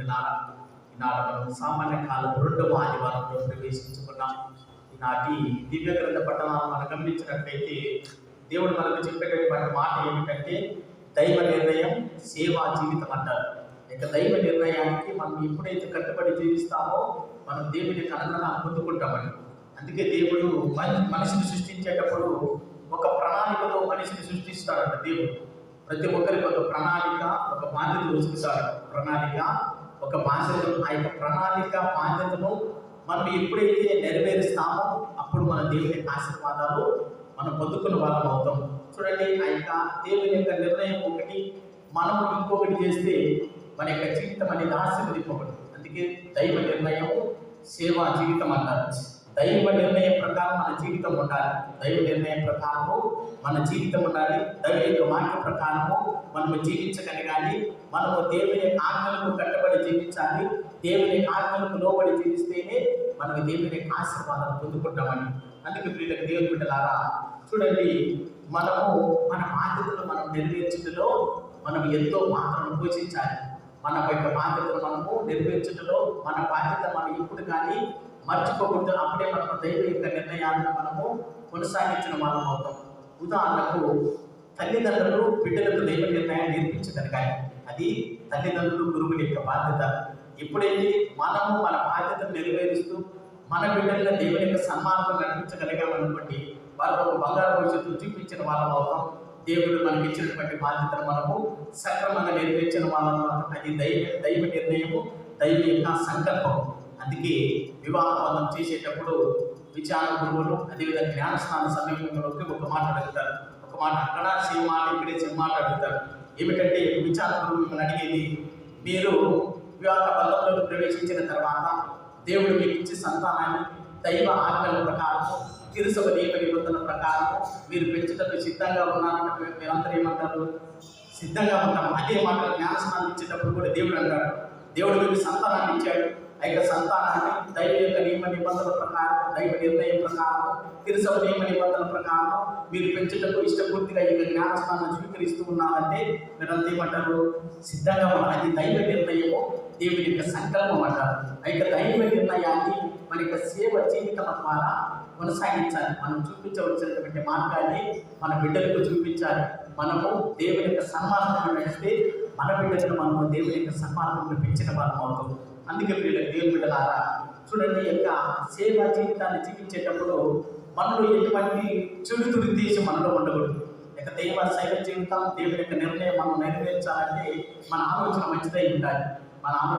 బిడ్డలారా, ఈనాడు మనం సామాన్య కాలం 2వ ఆదివారంలో ప్రవేశించుకున్నాం. ఈనాటి దివ్య గ్రంథ పఠనాలను మనం గమనించినట్లయితే దేవుడు మనకు చెప్పేటటువంటి మాట ఏమిటంటే దైవ నిర్ణయం, సేవా జీవితం అంటారు. ఇక దైవ నిర్ణయానికి మనం ఎప్పుడైతే కట్టుబడి జీవిస్తామో మనం దేవుని కనుగొన పొందుకుంటామని. అందుకే దేవుడు మనిషిని సృష్టించేటప్పుడు ఒక ప్రణాళికతో మనిషిని సృష్టిస్తాడంట. దేవుడు ప్రతి ఒక్కరికి ఒక ప్రణాళిక, ఒక బాధ్యత వస్తుంటాడు. ప్రణాళిక, ఒక బాధ్యతను, ఆ యొక్క ప్రణాళిక బాధ్యతను మనం ఎప్పుడైతే నెరవేరుస్తామో అప్పుడు మన దేవుని ఆశీర్వాదాలు మనం పొందుకున్న వాళ్ళం అవుతాం. చూడండి, ఆ యొక్క దేవుని యొక్క నిర్ణయం ఒకటి, మనము ఇంకొకటి చేస్తే మన యొక్క జీవితం అనేది ఆశీర్వదింపబడు. అందుకే దైవ నిర్ణయం, సేవా జీవితం అంటారు. దైవ నిర్ణయం ప్రకారం మన జీవితం ఉండాలి. దైవ నిర్ణయం ప్రకారము మన జీవితం ఉండాలి. దైవ యొక్క వాక్య ప్రకారము మనము జీవించగలగాలి. మనము దేవుని యొక్క ఆజ్ఞలకు కట్టుబడి జీవించాలి. దేవుని ఆజ్ఞలకు లోబడి జీవిస్తేనే మనము దేవుని యొక్క ఆశీర్వాదాలు పొందుకుంటామని. అందుకే ప్రియులకు దేవుని బిడ్డలారా, చూడండి, మనము మన బాధ్యతలు మనం నెరవేర్చుటలో మనం ఎంతో పాత్రను పోషించాలి. మన యొక్క బాధ్యతలు మనము నెరవేర్చుటలో మన బాధ్యత మనం ఇప్పుడు కానీ మర్చిపోకూడదు. అప్పుడే మనకు దైవ యొక్క నిర్ణయాలను మనము కొనసాగించిన వాళ్ళం అవుతాం. ఉదాహరణకు, తల్లిదండ్రులు బిడ్డలకు దైవ నిర్ణయాన్ని నేర్పించగలగాలి. అది తల్లిదండ్రులు, గురువుల యొక్క బాధ్యత. ఎప్పుడైతే మనము మన బాధ్యతను నెరవేరుస్తూ మన బిడ్డలను దేవుని యొక్క సన్మానంలో నడిపించగలిగామనుకోండి, వాళ్ళకు బంగారు భవిష్యత్తు చూపించిన వాళ్ళం అవుతాం. దేవుడు మనకి ఇచ్చినటువంటి బాధ్యతను మనము సక్రమంగా నెరవేర్చిన వాళ్ళం. అది దైవ నిర్ణయము, దైవ యొక్క సంకల్పం. అందుకే వివాహ బంధం చేసేటప్పుడు విచారణ గురువులు, అదేవిధంగా జ్ఞానస్నాన సమయంలోకి ఒక మాట అడుగుతారు. ఒక మాట అక్కడ సేవ మాట, ఇక్కడే సేవ మాట అడుగుతారు. ఏమిటంటే, విచారణ గురువు మిమ్మల్ని అడిగేది, మీరు వివాహ బంధంలోకి ప్రవేశించిన తర్వాత దేవుడు మీకు ఇచ్చే సంతానాన్ని దైవ ఆజ్ఞల ప్రకారము, తిరుసభ నియమ నిబంధనల ప్రకారము మీరు పెంచడానికి సిద్ధంగా ఉన్నారంటే మీరందరూ ఏమంటారు? సిద్ధంగా ఉంటాము. అదే మాట జ్ఞానస్నానం ఇచ్చేటప్పుడు కూడా దేవుడు అంటాడు, దేవుడు మీకు సంతానాన్ని ఇచ్చాడు. ఆ యొక్క సంతానాన్ని దైవ యొక్క నియమ నిబంధనల ప్రకారం, దైవ నిర్ణయం ప్రకారం, తిరుసభ నియమ నిబంధనల ప్రకారం మీరు పెంచుటకు ఇష్టపూర్తిగా ఈ జ్ఞానస్నానం స్వీకరిస్తూ ఉన్నారంటే మీరంతా ఏమంటారు? సిద్ధంగా ఉన్నారు. అది దైవ నిర్ణయము, దేవుని యొక్క సంకల్పం అంటారు. ఆ యొక్క దైవ నిర్ణయాన్ని మన యొక్క సేవ జీవితం ద్వారా కొనసాగించాలి. మనం చూపించవలసినటువంటి మార్గాన్ని మన బిడ్డలకు చూపించాలి. మనము దేవుని యొక్క సన్మార్గంలో నడిస్తే మన బిడ్డలను మనము దేవుని యొక్క సన్మార్గంలో పెంచిన వాళ్ళం అవుతాం. అందుకే ప్రియులకు దేవుని బిడ్డలారా, చూడండి, యొక్క సేవా జీవితాన్ని జీవించేటప్పుడు మనలో ఎటువంటి చెడు దురుద్దేశం మనలో ఉండకూడదు. ఇక దైవ శైవ జీవితం, దేవుని యొక్క నిర్ణయం మనం నెరవేర్చాలంటే మన ఆలోచన మంచిదై ఉండాలి. మన